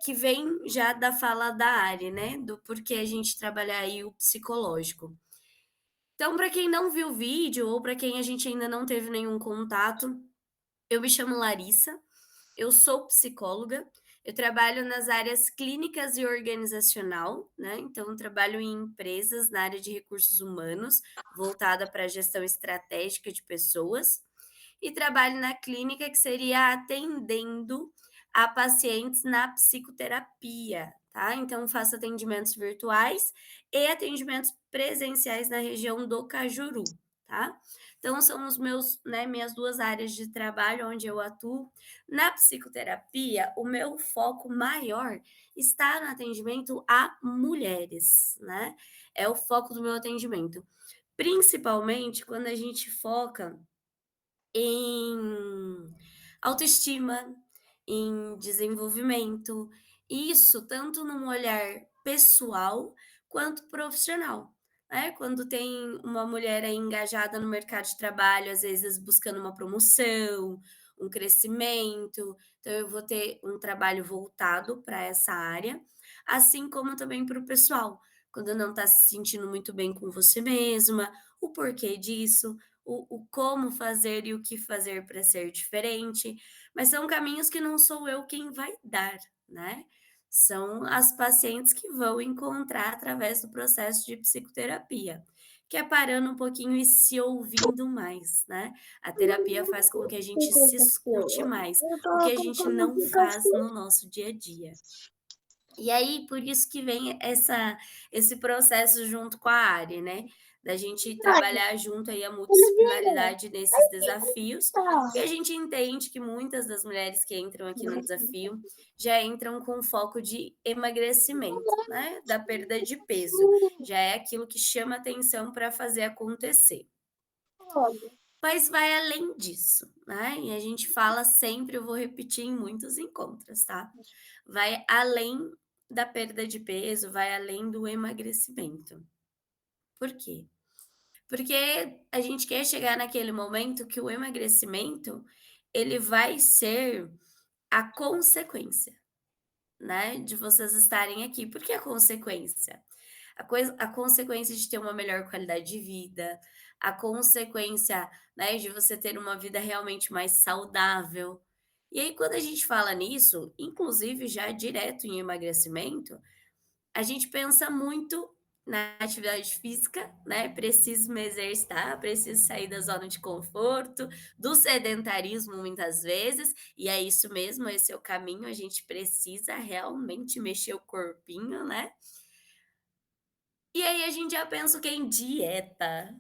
que vem já da fala da Ari, né, do porquê a gente trabalhar aí o psicológico. Então, para quem não viu o vídeo ou para quem a gente ainda não teve nenhum contato, eu me chamo Larissa, eu sou psicóloga, eu trabalho nas áreas clínicas e organizacional, né, então eu trabalho em empresas na área de recursos humanos, voltada para a gestão estratégica de pessoas, e trabalho na clínica, que seria atendendo a pacientes na psicoterapia, tá. Então faço atendimentos virtuais e atendimentos presenciais na região do Cajuru, tá. Então são os meus, né, minhas 2 áreas de trabalho onde eu atuo. Na psicoterapia, o meu foco maior está no atendimento a mulheres, né, é o foco do meu atendimento. Principalmente quando a gente foca em autoestima, em desenvolvimento, isso tanto num olhar pessoal quanto profissional, né. Quando tem uma mulher aí engajada no mercado de trabalho, às vezes buscando uma promoção, um crescimento, então eu vou ter um trabalho voltado para essa área, assim como também para o pessoal, quando não está se sentindo muito bem com você mesma, o porquê disso, o como fazer e o que fazer para ser diferente, mas são caminhos que não sou eu quem vai dar, né, são as pacientes que vão encontrar através do processo de psicoterapia, que é parando um pouquinho e se ouvindo mais, né. A terapia faz com que a gente se escute mais, o que a gente não faz no nosso dia a dia. E aí, por isso que vem esse processo junto com a Ari, né, da gente trabalhar junto aí a multidisciplinaridade nesses desafios, porque a gente entende que muitas das mulheres que entram aqui no desafio já entram com foco de emagrecimento, né, da perda de peso, já é aquilo que chama atenção para fazer acontecer. Mas vai além disso, né, e a gente fala sempre, eu vou repetir em muitos encontros, tá. Vai além da perda de peso, vai além do emagrecimento. Por quê? Porque a gente quer chegar naquele momento que o emagrecimento, ele vai ser a consequência, né, de vocês estarem aqui. Por que a consequência? A consequência de ter uma melhor qualidade de vida, a consequência, né, de você ter uma vida realmente mais saudável. E aí, quando a gente fala nisso, inclusive já direto em emagrecimento, a gente pensa muito na atividade física, né, preciso me exercitar, preciso sair da zona de conforto, do sedentarismo muitas vezes, e é isso mesmo, esse é o caminho, a gente precisa realmente mexer o corpinho, né. E aí a gente já pensa o quê? Em dieta.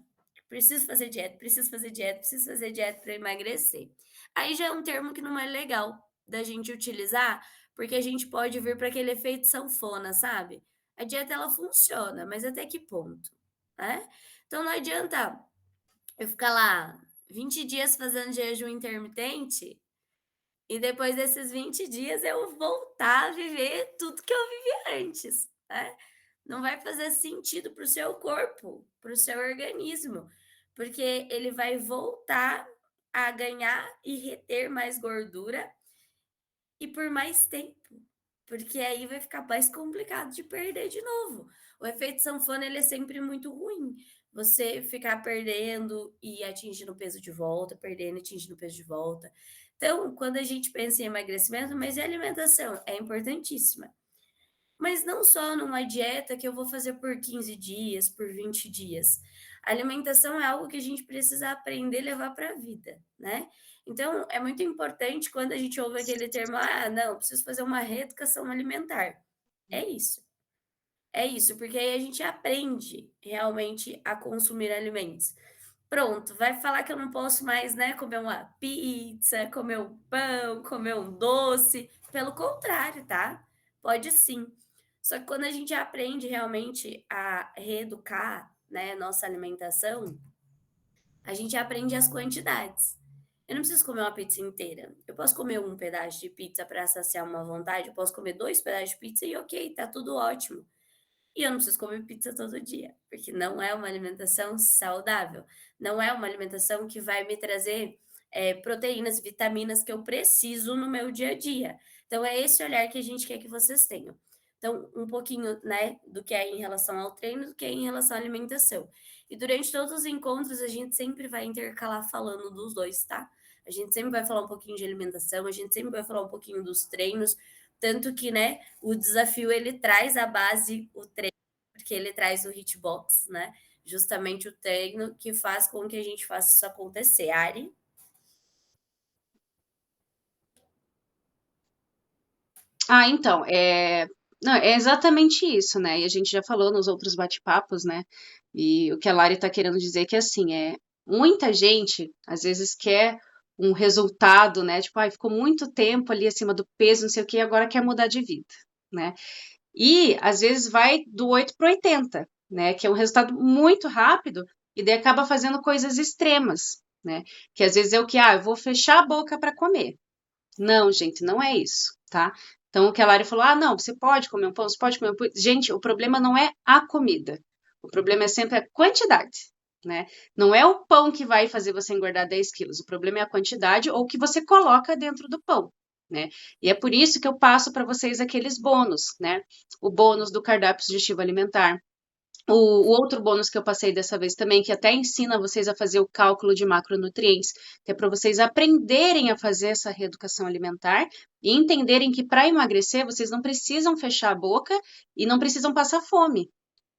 Preciso fazer dieta, preciso fazer dieta, preciso fazer dieta para emagrecer. Aí já é um termo que não é legal da gente utilizar, porque a gente pode vir para aquele efeito sanfona, sabe? A dieta ela funciona, mas até que ponto, né? Então não adianta eu ficar lá 20 dias fazendo jejum intermitente e depois desses 20 dias eu voltar a viver tudo que eu vivi antes, né. Não vai fazer sentido para o seu corpo, para o seu organismo, porque ele vai voltar a ganhar e reter mais gordura e por mais tempo, porque aí vai ficar mais complicado de perder de novo. O efeito sanfona ele é sempre muito ruim, você ficar perdendo e atingindo o peso de volta, perdendo e atingindo o peso de volta. Então, quando a gente pensa em emagrecimento, mas e alimentação? É importantíssima. Mas não só numa dieta que eu vou fazer por 15 dias, por 20 dias. A alimentação é algo que a gente precisa aprender a levar para a vida, né. Então, é muito importante quando a gente ouve aquele termo: "Ah, não, preciso fazer uma reeducação alimentar". É isso, é isso, porque aí a gente aprende realmente a consumir alimentos. Pronto, vai falar que eu não posso mais, né, comer uma pizza, comer um pão, comer um doce, pelo contrário, tá, pode sim. Só que quando a gente aprende realmente a reeducar, né, nossa alimentação, a gente aprende as quantidades. Eu não preciso comer uma pizza inteira, eu posso comer um pedaço de pizza para saciar uma vontade, eu posso comer 2 pedaços de pizza e ok, tá tudo ótimo. E eu não preciso comer pizza todo dia, porque não é uma alimentação saudável, não é uma alimentação que vai me trazer, proteínas, vitaminas que eu preciso no meu dia a dia. Então é esse olhar que a gente quer que vocês tenham. Então, um pouquinho, né, do que é em relação ao treino, do que é em relação à alimentação. E durante todos os encontros, a gente sempre vai intercalar falando dos 2, tá? A gente sempre vai falar um pouquinho de alimentação, a gente sempre vai falar um pouquinho dos treinos, tanto que, né, o desafio ele traz a base, o treino, porque ele traz o hitbox, né? Justamente o treino que faz com que a gente faça isso acontecer. Ari? Ah, então, não, é exatamente isso, né? E a gente já falou nos outros bate-papos, né? E o que a Lari tá querendo dizer é que, assim, muita gente, às vezes, quer um resultado, né? Tipo, ai, ficou muito tempo ali acima do peso, não sei o quê, agora quer mudar de vida, né? E, às vezes, vai do 8 para 80, né? Que é um resultado muito rápido e daí acaba fazendo coisas extremas, né? Que às vezes é o que, eu vou fechar a boca para comer. Não, gente, não é isso, tá? Então, o que a Lari falou, não, você pode comer um pão, você pode comer um pão. Gente, o problema não é a comida. O problema é sempre a quantidade, né? Não é o pão que vai fazer você engordar 10 quilos. O problema é a quantidade ou o que você coloca dentro do pão, né? E é por isso que eu passo para vocês aqueles bônus, né? O bônus do cardápio sugestivo alimentar, o outro bônus que eu passei dessa vez também, que até ensina vocês a fazer o cálculo de macronutrientes, que é para vocês aprenderem a fazer essa reeducação alimentar e entenderem que para emagrecer vocês não precisam fechar a boca e não precisam passar fome,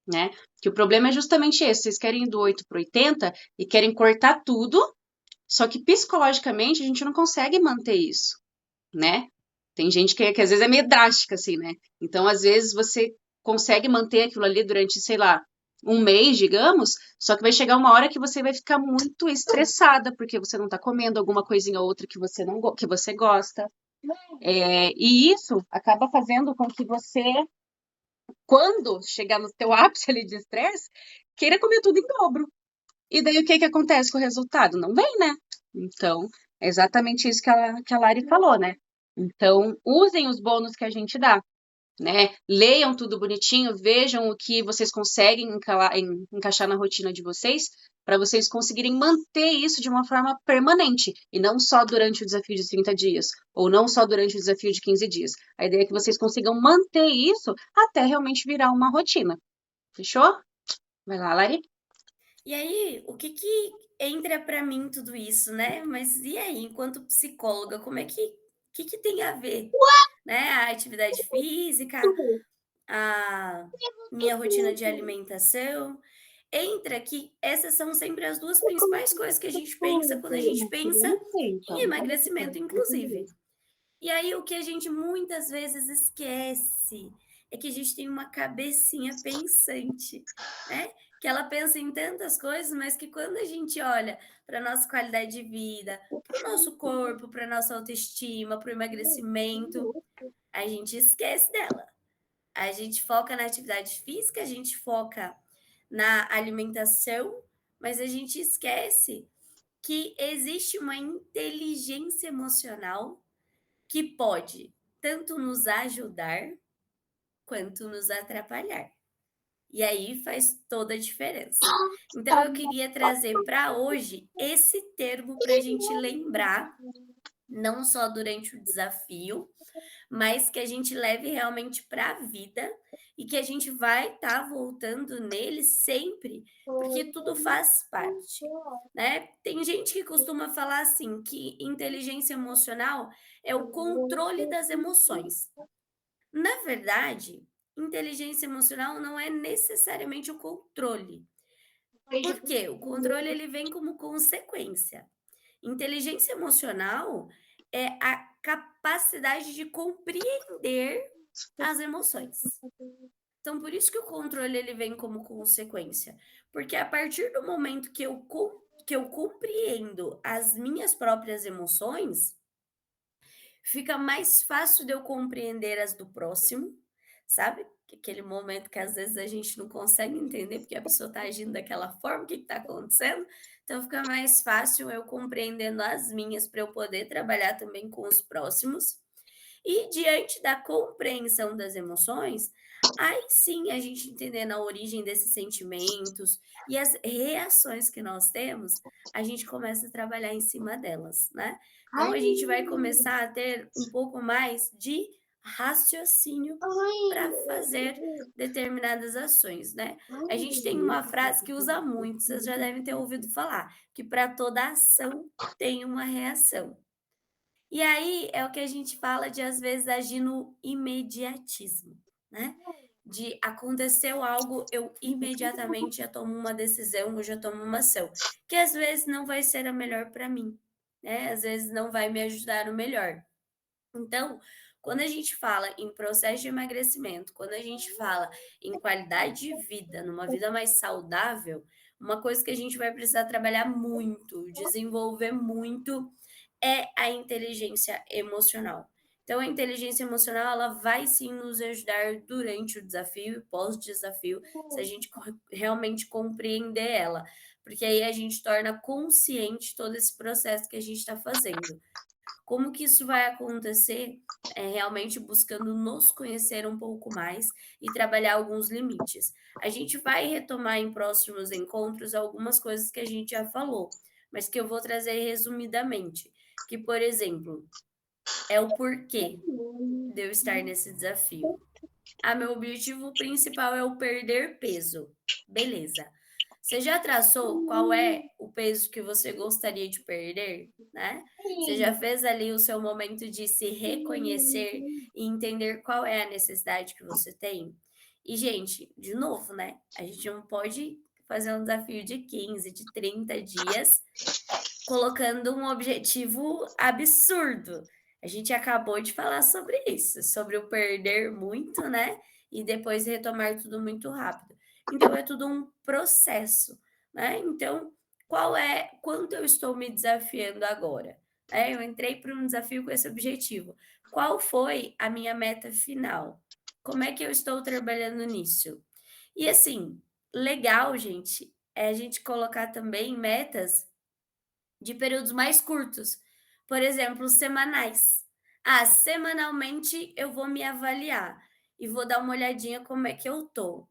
né? Que o problema é justamente esse, vocês querem ir do 8 para 80 e querem cortar tudo, só que psicologicamente a gente não consegue manter isso, né? Tem gente que às vezes é meio drástica, assim, né? Então, às vezes, você consegue manter aquilo ali durante, sei lá, um mês, digamos, só que vai chegar uma hora que você vai ficar muito estressada, porque você não tá comendo alguma coisinha ou outra que você não que você gosta. E isso acaba fazendo com que você, quando chegar no teu ápice ali de estresse, queira comer tudo em dobro. E daí o que que acontece com o resultado? Não vem, né? Então, é exatamente isso que a Lari falou, né? Então, usem os bônus que a gente dá, né? Leiam tudo bonitinho, vejam o que vocês conseguem encaixar na rotina de vocês, para vocês conseguirem manter isso de uma forma permanente, e não só durante o desafio de 30 dias, ou não só durante o desafio de 15 dias. A ideia é que vocês consigam manter isso até realmente virar uma rotina. Fechou? Vai lá, Lari. E aí, o que que entra para mim tudo isso, né? Mas e aí, enquanto psicóloga, como é que tem a ver, né, a atividade física, a minha rotina de alimentação? Entra que essas são sempre as 2 principais coisas que a gente pensa quando a gente pensa em emagrecimento, inclusive. E aí o que a gente muitas vezes esquece é que a gente tem uma cabecinha pensante, né? Que ela pensa em tantas coisas, mas que quando a gente olha para nossa qualidade de vida, para o nosso corpo, para nossa autoestima, para o emagrecimento, a gente esquece dela. A gente foca na atividade física, a gente foca na alimentação, mas a gente esquece que existe uma inteligência emocional que pode tanto nos ajudar quanto nos atrapalhar. E aí faz toda a diferença. Então eu queria trazer para hoje esse termo para a gente lembrar, não só durante o desafio, mas que a gente leve realmente para a vida e que a gente vai estar voltando nele sempre, porque tudo faz parte, né? Tem gente que costuma falar assim que inteligência emocional é o controle das emoções. Na verdade, inteligência emocional não é necessariamente o controle. Por quê? O controle ele vem como consequência. Inteligência emocional é a capacidade de compreender as emoções. Então, por isso que o controle ele vem como consequência, porque a partir do momento que eu compreendo as minhas próprias emoções, fica mais fácil de eu compreender as do próximo, sabe? Aquele momento que às vezes a gente não consegue entender porque a pessoa está agindo daquela forma, o que está acontecendo. Então fica mais fácil eu compreendendo as minhas para eu poder trabalhar também com os próximos. E diante da compreensão das emoções, aí sim a gente entendendo a origem desses sentimentos e as reações que nós temos, a gente começa a trabalhar em cima delas, né. Então a gente vai começar a ter um pouco mais de raciocínio para fazer determinadas ações, né. A gente tem uma frase que usa muito, vocês já devem ter ouvido falar, que para toda ação tem uma reação. E aí é o que a gente fala de às vezes agir no imediatismo, né. De aconteceu algo, eu imediatamente já tomo uma decisão, eu já tomo uma ação, que às vezes não vai ser a melhor para mim, né, às vezes não vai me ajudar o melhor. Então, quando a gente fala em processo de emagrecimento, quando a gente fala em qualidade de vida, numa vida mais saudável, uma coisa que a gente vai precisar trabalhar muito, desenvolver muito, é a inteligência emocional. Então, a inteligência emocional, ela vai sim nos ajudar durante o desafio e pós-desafio, se a gente realmente compreender ela, porque aí a gente torna consciente todo esse processo que a gente está fazendo. Como que isso vai acontecer? É realmente buscando nos conhecer um pouco mais e trabalhar alguns limites. A gente vai retomar em próximos encontros algumas coisas que a gente já falou, mas que eu vou trazer resumidamente, que, por exemplo, é o porquê de eu estar nesse desafio. Ah, meu objetivo principal é o perder peso. Beleza. Você já traçou qual é o peso que você gostaria de perder, né? Você já fez ali o seu momento de se reconhecer e entender qual é a necessidade que você tem? E, gente, de novo, né? A gente não pode fazer um desafio de 15, de 30 dias colocando um objetivo absurdo. A gente acabou de falar sobre isso, sobre o perder muito, né, e depois retomar tudo muito rápido. Então é tudo um processo, né. Então, quanto eu estou me desafiando agora? Eu entrei para um desafio com esse objetivo. Qual foi a minha meta final? Como é que eu estou trabalhando nisso? E assim, legal, gente, é a gente colocar também metas de períodos mais curtos, por exemplo, semanais. Ah, semanalmente eu vou me avaliar e vou dar uma olhadinha como é que eu tô.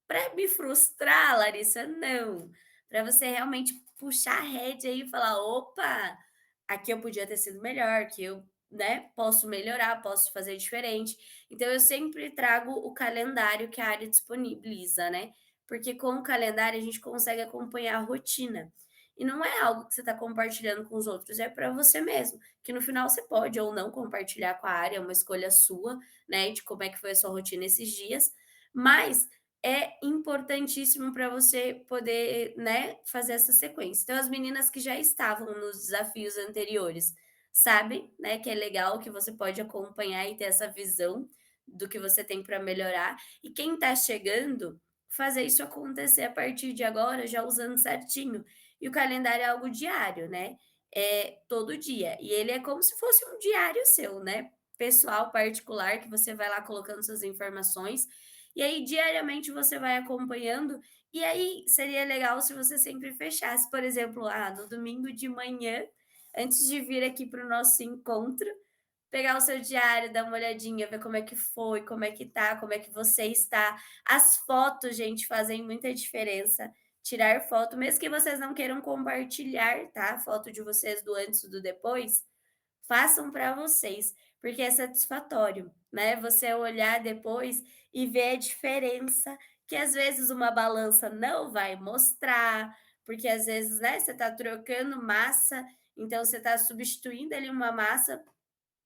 Para me frustrar, Larissa, não. Para você realmente puxar a rédea aí e falar: "Opa, aqui eu podia ter sido melhor, que eu, né, posso melhorar, posso fazer diferente". Então eu sempre trago o calendário que a área disponibiliza, né, porque com o calendário a gente consegue acompanhar a rotina. E não é algo que você está compartilhando com os outros, é para você mesmo, que no final você pode ou não compartilhar com a área, é uma escolha sua, né, de como é que foi a sua rotina esses dias, mas é importantíssimo para você poder, né, fazer essa sequência. Então as meninas que já estavam nos desafios anteriores, sabem, né, que é legal, que você pode acompanhar e ter essa visão do que você tem para melhorar, e quem está chegando, fazer isso acontecer a partir de agora, já usando certinho. E o calendário é algo diário, né, é todo dia. E ele é como se fosse um diário seu, né, pessoal, particular, que você vai lá colocando suas informações, e aí diariamente você vai acompanhando, e aí seria legal se você sempre fechasse, por exemplo, no domingo de manhã, antes de vir aqui para o nosso encontro, pegar o seu diário, dar uma olhadinha, ver como é que foi, como é que tá, como é que você está. As fotos, gente, fazem muita diferença. Tirar foto, mesmo que vocês não queiram compartilhar, tá? Foto de vocês do antes e do depois, façam para vocês, porque é satisfatório, né? Você olhar depois e ver a diferença que às vezes uma balança não vai mostrar, porque às vezes, né, você está trocando massa, então você está substituindo ali uma massa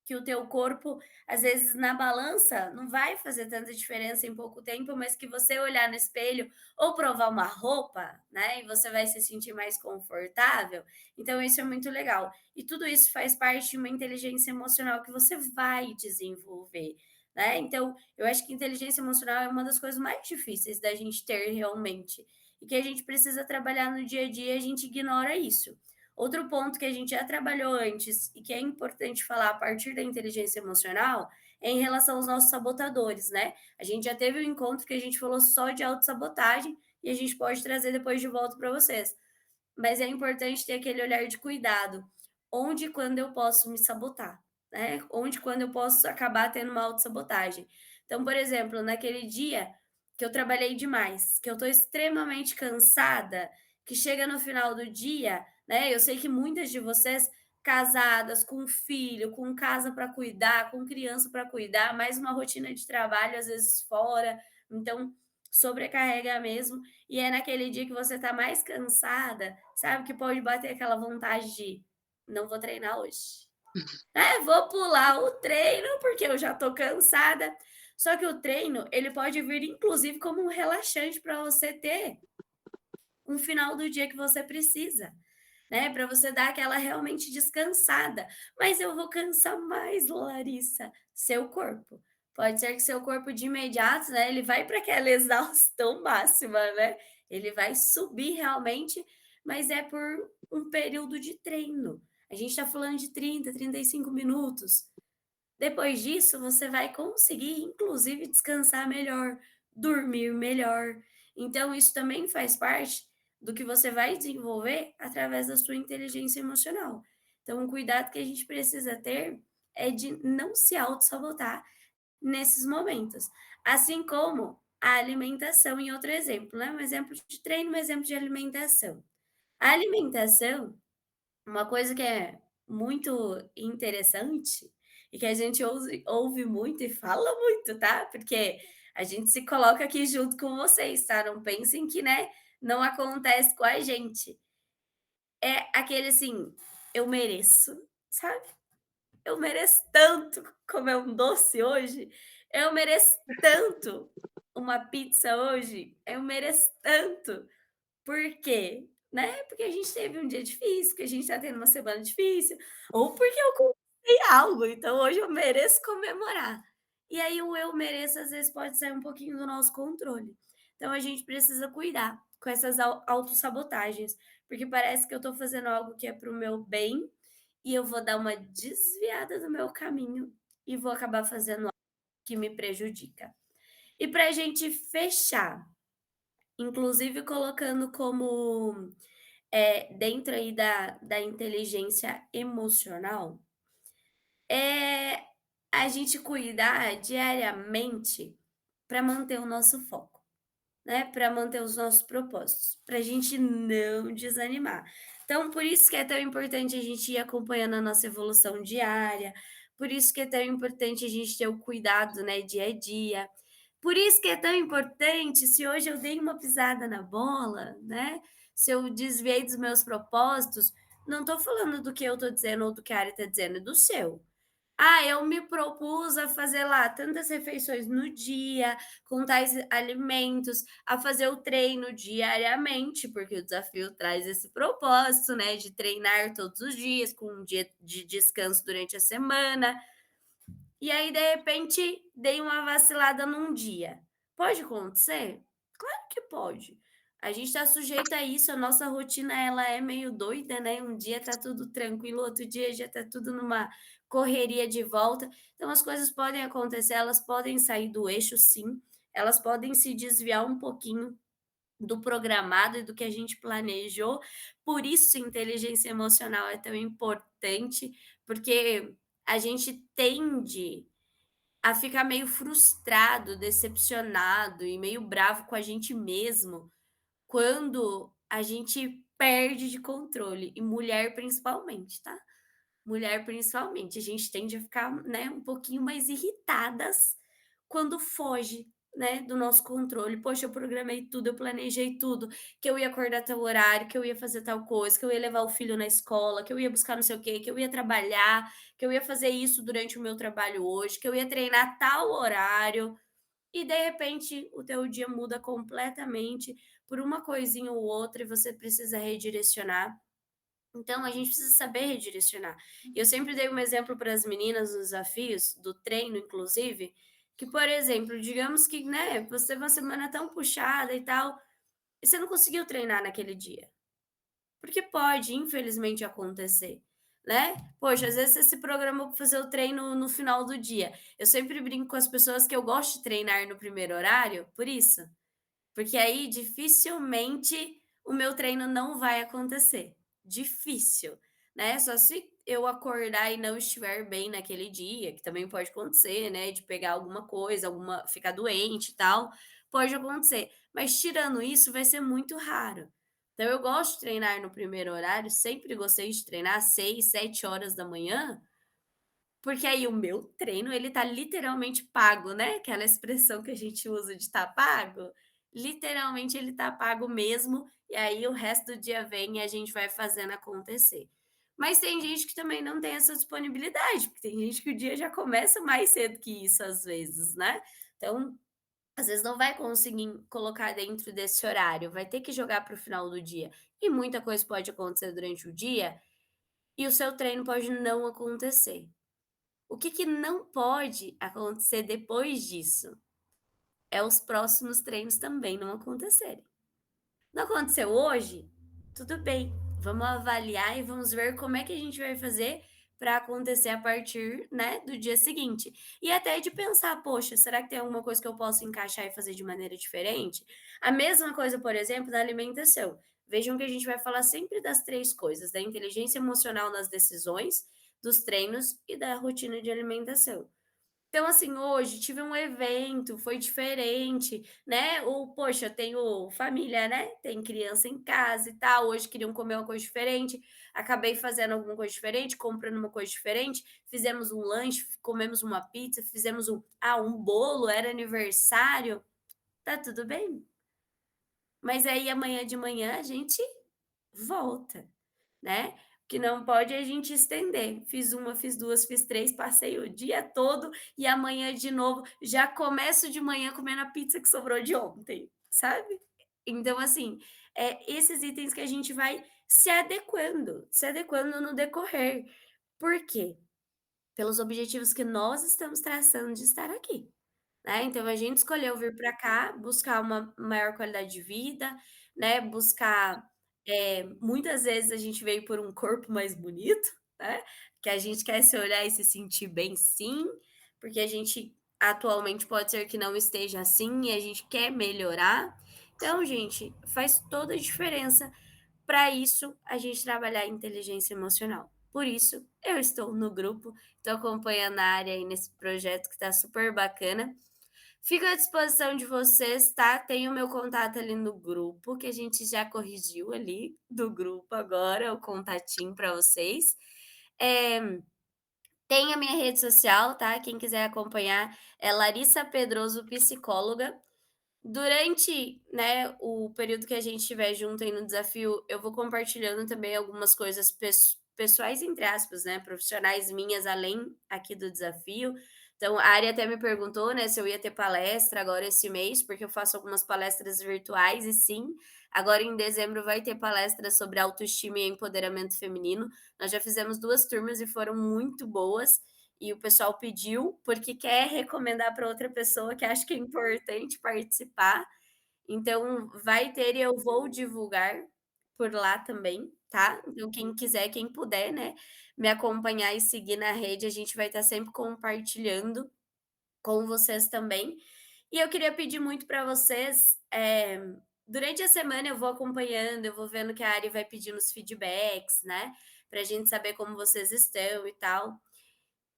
que o teu corpo, às vezes, na balança, não vai fazer tanta diferença em pouco tempo, mas que você olhar no espelho ou provar uma roupa, né, e você vai se sentir mais confortável, então isso é muito legal. E tudo isso faz parte de uma inteligência emocional que você vai desenvolver, né. Então, eu acho que inteligência emocional é uma das coisas mais difíceis da gente ter realmente, e que a gente precisa trabalhar no dia a dia e a gente ignora isso. Outro ponto que a gente já trabalhou antes e que é importante falar a partir da inteligência emocional é em relação aos nossos sabotadores, né? A gente já teve um encontro que a gente falou só de autossabotagem e a gente pode trazer depois de volta para vocês. Mas é importante ter aquele olhar de cuidado. Onde e quando eu posso me sabotar, né, onde quando eu posso acabar tendo uma autossabotagem. Então, por exemplo, naquele dia que eu trabalhei demais, que eu estou extremamente cansada, que chega no final do dia, né, eu sei que muitas de vocês casadas, com filho, com casa para cuidar, com criança para cuidar, mais uma rotina de trabalho, às vezes fora, então sobrecarrega mesmo. E é naquele dia que você está mais cansada, sabe, que pode bater aquela vontade de: "Não vou treinar hoje". Vou pular o treino, porque eu já tô cansada. Só que o treino, ele pode vir inclusive como um relaxante para você ter um final do dia que você precisa, né, para você dar aquela realmente descansada. Mas eu vou cansar mais, Larissa, seu corpo. Pode ser que seu corpo de imediato, né, ele vai para aquela exaustão máxima, né, ele vai subir realmente, mas é por um período de treino. A gente está falando de 30, 35 minutos. Depois disso, você vai conseguir, inclusive, descansar melhor, dormir melhor. Então, isso também faz parte do que você vai desenvolver através da sua inteligência emocional. Então, um cuidado que a gente precisa ter é de não se auto-sabotar nesses momentos. Assim como a alimentação, em outro exemplo, né? Um exemplo de treino, um exemplo de alimentação. A alimentação, uma coisa que é muito interessante e que a gente ouve muito e fala muito, tá, porque a gente se coloca aqui junto com vocês, tá, não pensem que, né, não acontece com a gente. É aquele assim: "Eu mereço", sabe, "Eu mereço tanto comer um doce hoje, eu mereço tanto uma pizza hoje, eu mereço tanto". Por quê? Né, porque a gente teve um dia difícil, porque a gente tá tendo uma semana difícil, ou porque eu conquistei algo, então hoje eu mereço comemorar. E aí o "eu mereço" às vezes pode sair um pouquinho do nosso controle. Então a gente precisa cuidar com essas autossabotagens, porque parece que eu tô fazendo algo que é para o meu bem, e eu vou dar uma desviada do meu caminho, e vou acabar fazendo algo que me prejudica. E pra gente fechar, inclusive colocando como dentro aí da inteligência emocional, é a gente cuidar diariamente para manter o nosso foco, né, para manter os nossos propósitos, para a gente não desanimar. Então, por isso que é tão importante a gente ir acompanhando a nossa evolução diária, por isso que é tão importante a gente ter o cuidado, né, dia a dia, por isso que é tão importante, se hoje eu dei uma pisada na bola, né, se eu desviei dos meus propósitos, não estou falando do que eu estou dizendo ou do que a área está dizendo, é do seu. Eu me propus a fazer lá tantas refeições no dia, com tais alimentos, a fazer o treino diariamente, porque o desafio traz esse propósito, né, de treinar todos os dias, com um dia de descanso durante a semana. E aí, de repente, dei uma vacilada num dia. Pode acontecer? Claro que pode. A gente está sujeito a isso, a nossa rotina ela é meio doida, né? Um dia tá tudo tranquilo, outro dia já tá tudo numa correria de volta. Então as coisas podem acontecer, elas podem sair do eixo, sim. Elas podem se desviar um pouquinho do programado e do que a gente planejou. Por isso, inteligência emocional é tão importante, porque a gente tende a ficar meio frustrado, decepcionado e meio bravo com a gente mesmo quando a gente perde de controle, e mulher principalmente, tá? Mulher principalmente, a gente tende a ficar, né, um pouquinho mais irritadas quando foge, né, do nosso controle. Poxa, eu programei tudo, eu planejei tudo, que eu ia acordar tal horário, que eu ia fazer tal coisa, que eu ia levar o filho na escola, que eu ia buscar não sei o quê, que eu ia trabalhar, que eu ia fazer isso durante o meu trabalho hoje, que eu ia treinar tal horário, e de repente o teu dia muda completamente por uma coisinha ou outra e você precisa redirecionar. Então, a gente precisa saber redirecionar. E eu sempre dei um exemplo para as meninas nos desafios, do treino inclusive, que, por exemplo, digamos que, né, você teve uma semana tão puxada e tal, e você não conseguiu treinar naquele dia. Porque pode, infelizmente, acontecer, né. Poxa, às vezes você se programou para fazer o treino no final do dia. Eu sempre brinco com as pessoas que eu gosto de treinar no primeiro horário, por isso. Porque aí dificilmente o meu treino não vai acontecer, difícil, né, só se eu acordar e não estiver bem naquele dia, que também pode acontecer, né, de pegar alguma coisa, alguma ficar doente e tal, pode acontecer. Mas tirando isso, vai ser muito raro. Então eu gosto de treinar no primeiro horário, sempre gostei de treinar às 6, 7 horas da manhã, porque aí o meu treino, ele tá literalmente pago, né, aquela expressão que a gente usa de "tá pago", literalmente ele tá pago mesmo, e aí o resto do dia vem e a gente vai fazendo acontecer. Mas tem gente que também não tem essa disponibilidade, porque tem gente que o dia já começa mais cedo que isso às vezes, né. Então, às vezes não vai conseguir colocar dentro desse horário, vai ter que jogar para o final do dia. E muita coisa pode acontecer durante o dia, e o seu treino pode não acontecer. O que que não pode acontecer depois disso? É os próximos treinos também não acontecerem. Não aconteceu hoje? Tudo bem, vamos avaliar e vamos ver como é que a gente vai fazer para acontecer a partir, né, do dia seguinte. E até de pensar: "Poxa, será que tem alguma coisa que eu posso encaixar e fazer de maneira diferente?". A mesma coisa, por exemplo, da alimentação. Vejam que a gente vai falar sempre das 3 coisas, da inteligência emocional nas decisões, dos treinos e da rotina de alimentação. Então, assim, hoje tive um evento, foi diferente, né, ou poxa, tenho família, né, tem criança em casa e tal, hoje queriam comer uma coisa diferente, acabei fazendo alguma coisa diferente, comprando uma coisa diferente, fizemos um lanche, comemos uma pizza, fizemos um bolo, era aniversário, tá tudo bem. Mas aí amanhã de manhã a gente volta. Né, o que não pode é a gente estender. Fiz uma, fiz 2, fiz 3, passei o dia todo e amanhã de novo, já começo de manhã comendo a pizza que sobrou de ontem, sabe. Então assim, esses itens que a gente vai se adequando no decorrer. Por quê? Pelos objetivos que nós estamos traçando de estar aqui. Né, então a gente escolheu vir para cá, buscar uma maior qualidade de vida, né, buscar, muitas vezes a gente veio por um corpo mais bonito, né, que a gente quer se olhar e se sentir bem sim, porque a gente atualmente pode ser que não esteja assim e a gente quer melhorar. Então gente, faz toda a diferença para isso a gente trabalhar a inteligência emocional. Por isso eu estou no grupo, estou acompanhando a área aí nesse projeto que está super bacana. Fico à disposição de vocês, tá? Tem o meu contato ali no grupo, que a gente já corrigiu ali do grupo agora, o contatinho para vocês. Eh, Tem a minha rede social, tá? Quem quiser acompanhar é Larissa Pedroso Psicóloga. Durante, né, o período que a gente estiver junto aí no desafio, eu vou compartilhando também algumas coisas pessoais, entre aspas, né, profissionais minhas, além aqui do desafio. Então, a Ari até me perguntou, né, se eu ia ter palestra agora esse mês, porque eu faço algumas palestras virtuais, e sim, agora em dezembro vai ter palestra sobre autoestima e empoderamento feminino. Nós já fizemos 2 turmas e foram muito boas e o pessoal pediu, porque quer recomendar para outra pessoa que acha que é importante participar. Então vai ter e eu vou divulgar por lá também, tá. Então quem quiser, quem puder, né, me acompanhar e seguir na rede, a gente vai estar sempre compartilhando com vocês também. E eu queria pedir muito para vocês, durante a semana eu vou acompanhando, eu vou vendo que a Ari vai pedindo os feedbacks, né, pra gente saber como vocês estão e tal.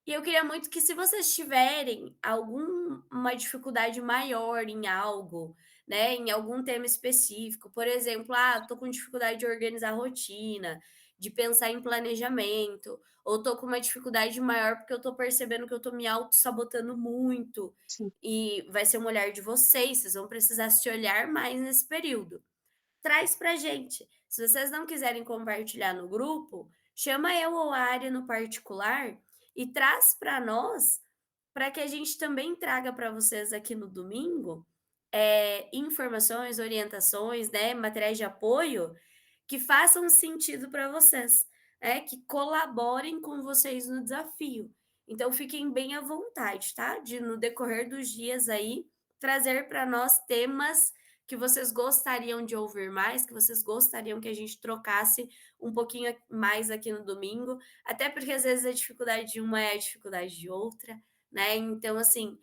E eu queria muito que se vocês tiverem alguma dificuldade maior em algo, né, em algum tema específico, por exemplo, tô com dificuldade de organizar a rotina, de pensar em planejamento, ou tô com uma dificuldade maior porque eu tô percebendo que eu tô me auto-sabotando muito, Sim. e vai ser um olhar de vocês, vocês vão precisar se olhar mais nesse período. Traz pra gente. Se vocês não quiserem compartilhar no grupo, chama eu ou a Ari no particular e traz para nós, para que a gente também traga para vocês aqui no domingo, informações, orientações, né, materiais de apoio que façam sentido para vocês, que colaborem com vocês no desafio. Então fiquem bem à vontade, tá? De no decorrer dos dias aí trazer para nós temas que vocês gostariam de ouvir mais, que vocês gostariam que a gente trocasse um pouquinho mais aqui no domingo, até porque às vezes a dificuldade de uma é a dificuldade de outra, né? Então, assim,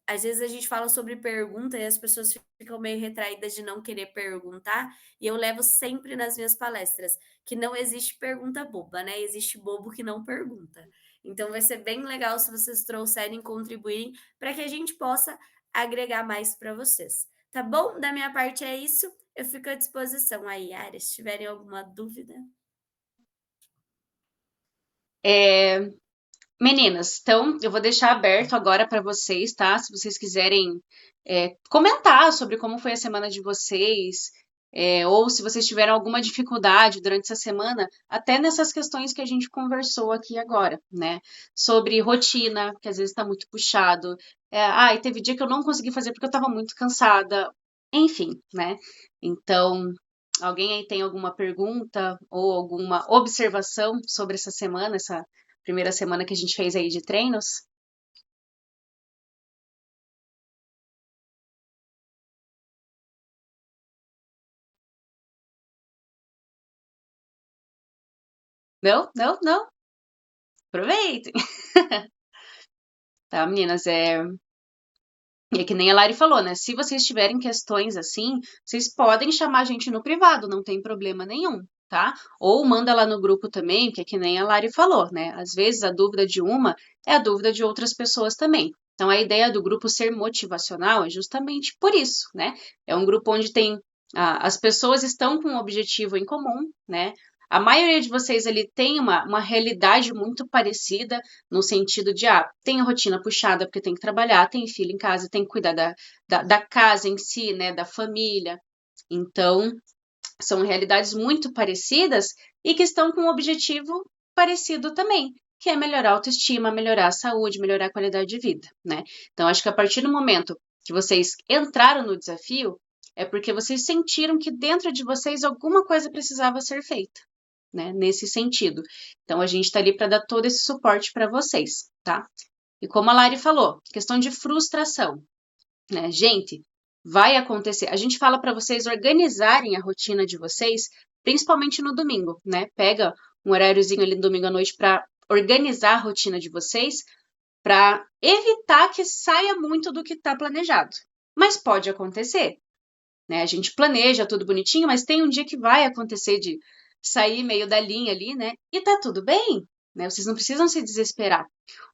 Às vezes a gente fala sobre pergunta e as pessoas ficam meio retraídas de não querer perguntar, e eu levo sempre nas minhas palestras que não existe pergunta boba, né, existe bobo que não pergunta. Então vai ser bem legal se vocês trouxerem, contribuírem, para que a gente possa agregar mais para vocês. Tá bom? Da minha parte é isso, eu fico à disposição aí, áreas, se tiverem alguma dúvida. Meninas, então eu vou deixar aberto agora para vocês, tá? Se vocês quiserem comentar sobre como foi a semana de vocês, ou se vocês tiveram alguma dificuldade durante essa semana, até nessas questões que a gente conversou aqui agora, né? Sobre rotina, que às vezes está muito puxado. E teve dia que eu não consegui fazer porque eu estava muito cansada. Enfim, né? Então, alguém aí tem alguma pergunta ou alguma observação sobre essa semana, essa primeira semana que a gente fez aí de treinos? Não, não, não. Aproveitem. Tá, meninas? É que nem a Lari falou, né? Se vocês tiverem questões assim, vocês podem chamar a gente no privado, não tem problema nenhum, tá? Ou manda lá no grupo também, que é que nem a Lari falou, né? Às vezes a dúvida de uma é a dúvida de outras pessoas também. Então a ideia do grupo ser motivacional é justamente por isso, né? É um grupo onde tem as pessoas estão com um objetivo em comum, né? A maioria de vocês ali tem uma realidade muito parecida, no sentido de, tem a rotina puxada porque tem que trabalhar, tem filho em casa, tem que cuidar da casa em si, né, da família. Então, são realidades muito parecidas e que estão com um objetivo parecido também, que é melhorar a autoestima, melhorar a saúde, melhorar a qualidade de vida, né? Então, acho que a partir do momento que vocês entraram no desafio, é porque vocês sentiram que dentro de vocês alguma coisa precisava ser feita, né? Nesse sentido. Então, a gente está ali para dar todo esse suporte para vocês, tá? E como a Lari falou, questão de frustração, né? Gente, vai acontecer. A gente fala para vocês organizarem a rotina de vocês, principalmente no domingo, né? Pega um horáriozinho ali no domingo à noite para organizar a rotina de vocês, para evitar que saia muito do que está planejado. Mas pode acontecer, né? A gente planeja tudo bonitinho, mas tem um dia que vai acontecer de sair meio da linha ali, né? E tá tudo bem, né? Vocês não precisam se desesperar.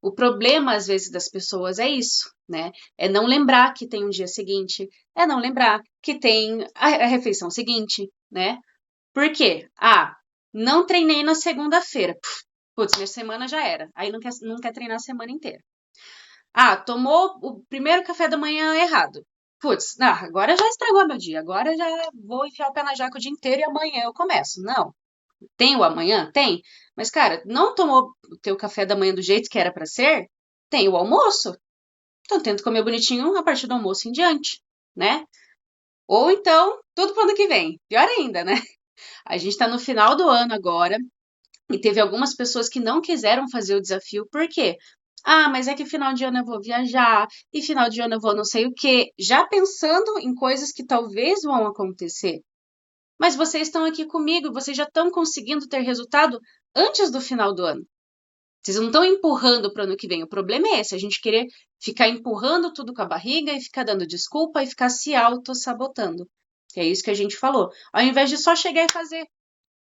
O problema, às vezes, das pessoas é isso, né? É não lembrar que tem um dia seguinte, é não lembrar que tem a refeição seguinte, né? Por quê? Não treinei na segunda-feira. Putz, minha semana já era. Aí não quer treinar a semana inteira. Tomou o primeiro café da manhã errado. Putz, agora já estragou meu dia. Agora já vou enfiar o pé na jaca o dia inteiro e amanhã eu começo. Não. Tem o amanhã? Tem. Mas, cara, não tomou o teu café da manhã do jeito que era pra ser? Tem o almoço. Então, tenta comer bonitinho a partir do almoço em diante, né? Ou então, tudo pro ano que vem. Pior ainda, né? A gente tá no final do ano agora e teve algumas pessoas que não quiseram fazer o desafio. Por quê? Mas é que final de ano eu vou viajar, e final de ano eu vou não sei o quê. Já pensando em coisas que talvez vão acontecer. Mas vocês estão aqui comigo, vocês já estão conseguindo ter resultado antes do final do ano. Vocês não estão empurrando para o ano que vem. O problema é esse, a gente querer ficar empurrando tudo com a barriga e ficar dando desculpa e ficar se auto-sabotando. É isso que a gente falou. Ao invés de só chegar e fazer.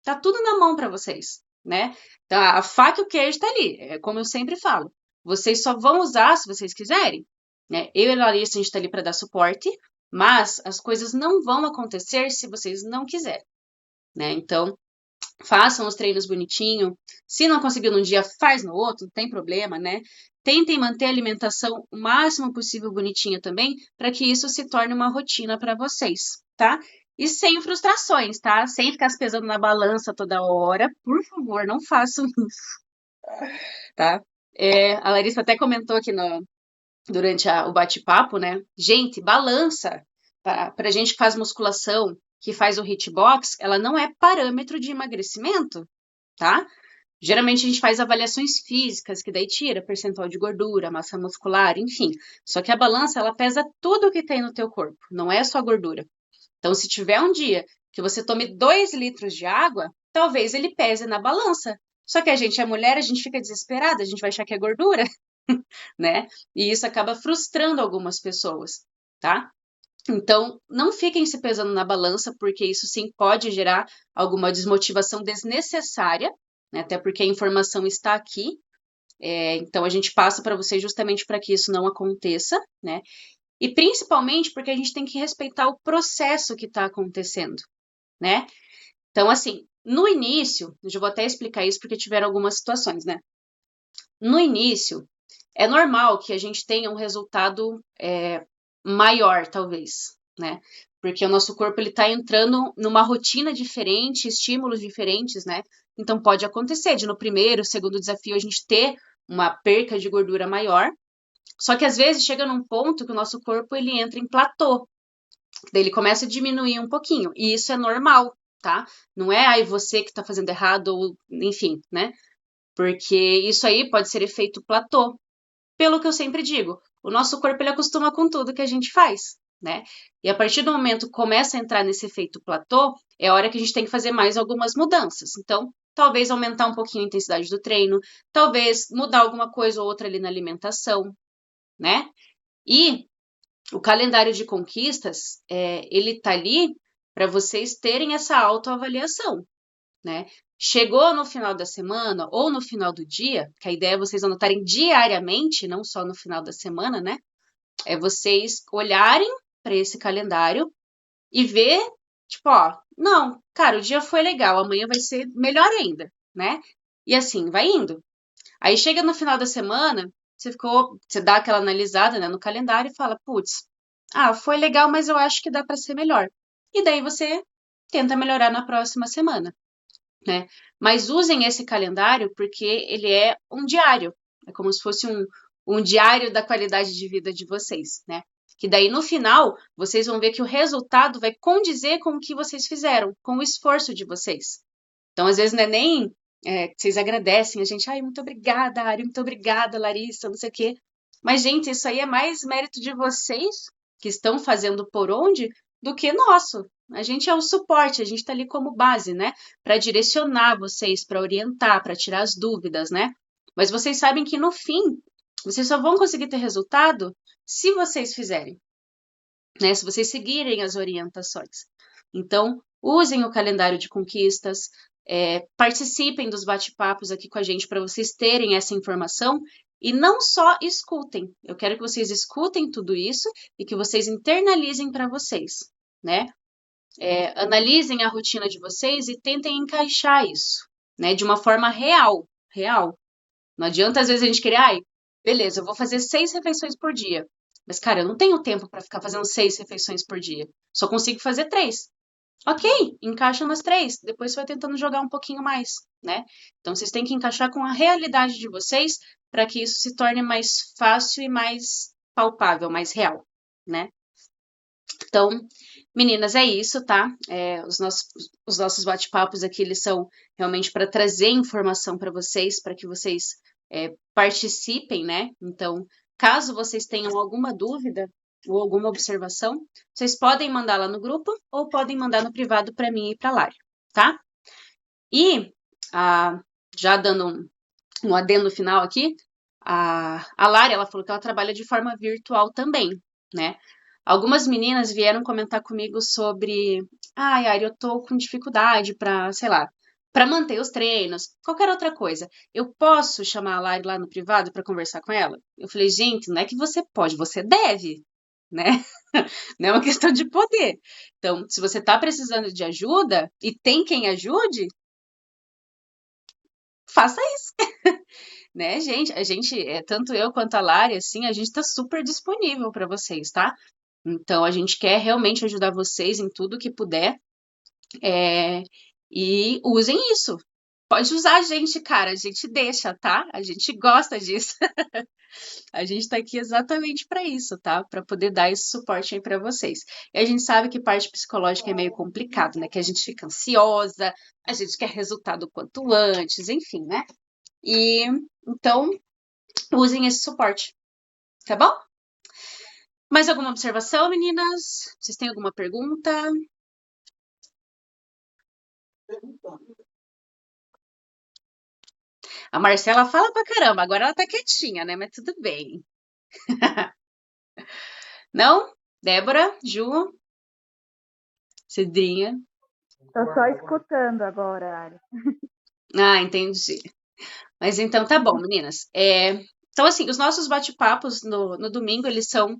Tá tudo na mão para vocês, né? Então, a faca e o queijo tá ali. É como eu sempre falo. Vocês só vão usar se vocês quiserem, né? Eu e a Larissa, a gente tá ali para dar suporte, mas as coisas não vão acontecer se vocês não quiserem, né? Então, façam os treinos bonitinho. Se não conseguir num dia, faz no outro, não tem problema, né? Tentem manter a alimentação o máximo possível bonitinha também, para que isso se torne uma rotina para vocês, tá? E sem frustrações, tá? Sem ficar se pesando na balança toda hora. Por favor, não façam isso, tá? A Larissa até comentou aqui durante o bate-papo, né? Gente, balança para gente que faz musculação, que faz o hitbox, ela não é parâmetro de emagrecimento, tá? Geralmente a gente faz avaliações físicas, que daí tira percentual de gordura, massa muscular, enfim. Só que a balança, ela pesa tudo que tem no teu corpo, não é só gordura. Então, se tiver um dia que você tome 2 litros de água, talvez ele pese na balança. Só que a gente é mulher, a gente fica desesperada, a gente vai achar que é gordura. né? E isso acaba frustrando algumas pessoas, tá? Então, não fiquem se pesando na balança, porque isso sim pode gerar alguma desmotivação desnecessária, né? Até porque a informação está aqui. Então, a gente passa para vocês justamente para que isso não aconteça, né? E principalmente porque a gente tem que respeitar o processo que está acontecendo, né? Então, assim, no início, eu já vou até explicar isso porque tiveram algumas situações, né? No início, é normal que a gente tenha um resultado maior, talvez, né? Porque o nosso corpo ele está entrando numa rotina diferente, estímulos diferentes, né? Então pode acontecer de no primeiro, segundo desafio a gente ter uma perca de gordura maior. Só que às vezes chega num ponto que o nosso corpo ele entra em platô, daí ele começa a diminuir um pouquinho, e isso é normal, tá? Não é aí você que está fazendo errado ou enfim, né? Porque isso aí pode ser efeito platô. Pelo que eu sempre digo, o nosso corpo ele acostuma com tudo que a gente faz, né? E a partir do momento que começa a entrar nesse efeito platô, é a hora que a gente tem que fazer mais algumas mudanças. Então, talvez aumentar um pouquinho a intensidade do treino, talvez mudar alguma coisa ou outra ali na alimentação, né? E o calendário de conquistas, ele tá ali para vocês terem essa autoavaliação, né? Chegou no final da semana ou no final do dia, que a ideia é vocês anotarem diariamente, não só no final da semana, né? É vocês olharem para esse calendário e ver, tipo, ó, não, cara, o dia foi legal, amanhã vai ser melhor ainda, né? E assim, vai indo. Aí chega no final da semana, você dá aquela analisada, né, no calendário e fala, putz, foi legal, mas eu acho que dá para ser melhor. E daí você tenta melhorar na próxima semana, né? Mas usem esse calendário porque ele é um diário. É como se fosse um diário da qualidade de vida de vocês, né? Que daí no final vocês vão ver que o resultado vai condizer com o que vocês fizeram, com o esforço de vocês. Então, às vezes, não é nem que vocês agradecem a gente, ai, muito obrigada, Ari, muito obrigada, Larissa, não sei o quê. Mas, gente, isso aí é mais mérito de vocês que estão fazendo por onde do que nosso. A gente é o suporte, a gente está ali como base, né? Para direcionar vocês, para orientar, para tirar as dúvidas, né? Mas vocês sabem que no fim, vocês só vão conseguir ter resultado se vocês fizerem, né? Se vocês seguirem as orientações. Então, usem o calendário de conquistas, participem dos bate-papos aqui com a gente para vocês terem essa informação e não só escutem. Eu quero que vocês escutem tudo isso e que vocês internalizem para vocês, né? Analisem a rotina de vocês e tentem encaixar isso, né? De uma forma real, real. Não adianta às vezes a gente querer, beleza, eu vou fazer 6 refeições por dia. Mas, cara, eu não tenho tempo para ficar fazendo 6 refeições por dia. Só consigo fazer 3. Ok, encaixa nas 3. Depois você vai tentando jogar um pouquinho mais, né? Então, vocês têm que encaixar com a realidade de vocês para que isso se torne mais fácil e mais palpável, mais real, né? Então, meninas, é isso, tá? Os nossos bate-papos aqui, eles são realmente para trazer informação para vocês, para que vocês participem, né? Então, caso vocês tenham alguma dúvida ou alguma observação, vocês podem mandar lá no grupo ou podem mandar no privado para mim e para a Lari, tá? E, já dando um adendo final aqui, a Lari, ela falou que ela trabalha de forma virtual também, né? Algumas meninas vieram comentar comigo sobre, Yari, eu tô com dificuldade para, sei lá, para manter os treinos, qualquer outra coisa. Eu posso chamar a Lari lá no privado para conversar com ela? Eu falei, gente, não é que você pode, você deve, né? Não é uma questão de poder. Então, se você tá precisando de ajuda e tem quem ajude, faça isso, né, gente? A gente, tanto eu quanto a Lari, assim, a gente tá super disponível para vocês, tá? Então, a gente quer realmente ajudar vocês em tudo que puder. E usem isso. Pode usar a gente, cara. A gente deixa, tá? A gente gosta disso. A gente tá aqui exatamente para isso, tá? Para poder dar esse suporte aí para vocês. E a gente sabe que parte psicológica é meio complicado, né? Que a gente fica ansiosa, a gente quer resultado quanto antes, enfim, né? E então, usem esse suporte, tá bom? Mais alguma observação, meninas? Vocês têm alguma pergunta? A Marcela fala pra caramba, agora ela tá quietinha, né? Mas tudo bem. Não? Débora, Ju, Cedrinha. Tô só escutando agora, Ari. Ah, entendi. Mas então tá bom, meninas. Então, assim, os nossos bate-papos no domingo, eles são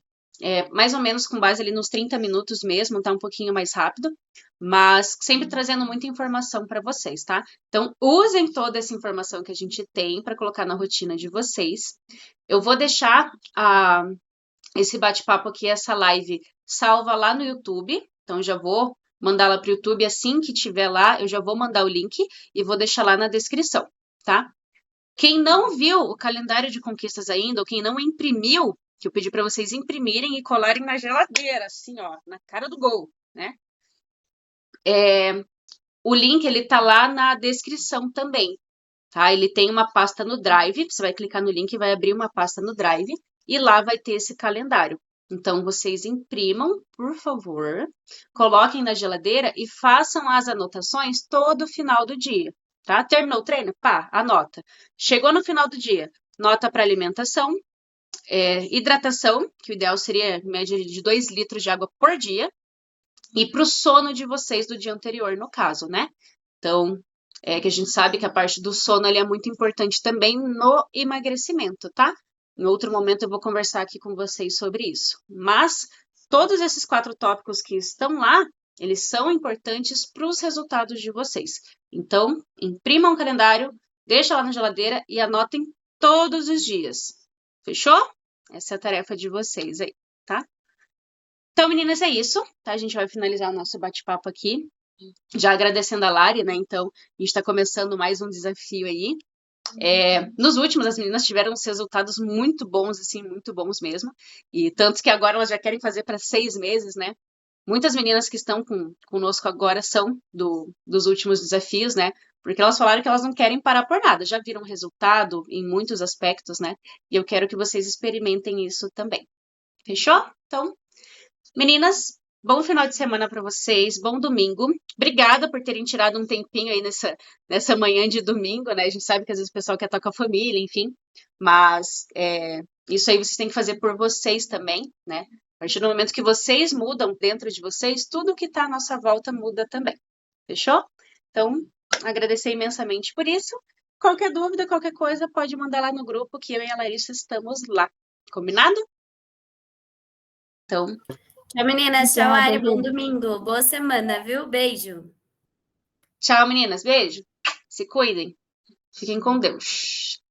mais ou menos com base ali nos 30 minutos mesmo, tá um pouquinho mais rápido, mas sempre trazendo muita informação para vocês, tá? Então, usem toda essa informação que a gente tem para colocar na rotina de vocês. Eu vou deixar esse bate-papo aqui, essa live, salva lá no YouTube. Então, já vou mandar lá para o YouTube assim que tiver lá, eu já vou mandar o link e vou deixar lá na descrição, tá? Quem não viu o calendário de conquistas ainda, ou quem não imprimiu, que eu pedi para vocês imprimirem e colarem na geladeira, assim, ó, na cara do gol, né? O link, ele tá lá na descrição também, tá? Ele tem uma pasta no Drive, você vai clicar no link e vai abrir uma pasta no Drive, e lá vai ter esse calendário. Então, vocês imprimam, por favor, coloquem na geladeira e façam as anotações todo final do dia, tá? Terminou o treino? Pá, anota. Chegou no final do dia, nota para alimentação, hidratação, que o ideal seria média de 2 litros de água por dia, e para o sono de vocês do dia anterior, no caso, né? Então, que a gente sabe que a parte do sono ali é muito importante também no emagrecimento, tá? Em outro momento eu vou conversar aqui com vocês sobre isso. Mas todos esses 4 tópicos que estão lá, eles são importantes para os resultados de vocês. Então, imprimam um calendário, deixa lá na geladeira e anotem todos os dias. Fechou? Essa é a tarefa de vocês aí, tá? Então, meninas, é isso, tá? A gente vai finalizar o nosso bate-papo aqui. Já agradecendo a Lari, né? Então, a gente está começando mais um desafio aí. Nos últimos, as meninas tiveram uns resultados muito bons, assim, muito bons mesmo. E tanto que agora elas já querem fazer para 6 meses, né? Muitas meninas que estão conosco agora são dos últimos desafios, né? Porque elas falaram que elas não querem parar por nada, já viram resultado em muitos aspectos, né? E eu quero que vocês experimentem isso também. Fechou? Então, meninas, bom final de semana para vocês, bom domingo. Obrigada por terem tirado um tempinho aí nessa manhã de domingo, né? A gente sabe que às vezes o pessoal quer estar com a família, enfim, mas isso aí vocês têm que fazer por vocês também, né? A partir do momento que vocês mudam dentro de vocês, tudo que está à nossa volta muda também. Fechou? Então, agradecer imensamente por isso. Qualquer dúvida, qualquer coisa, pode mandar lá no grupo que eu e a Larissa estamos lá. Combinado? Então, Tchau, meninas. Tchau, Obrigada, Ari. Bom Ju. domingo. Boa semana, viu? Beijo. tchau, meninas. Beijo. Se cuidem. Fiquem com Deus.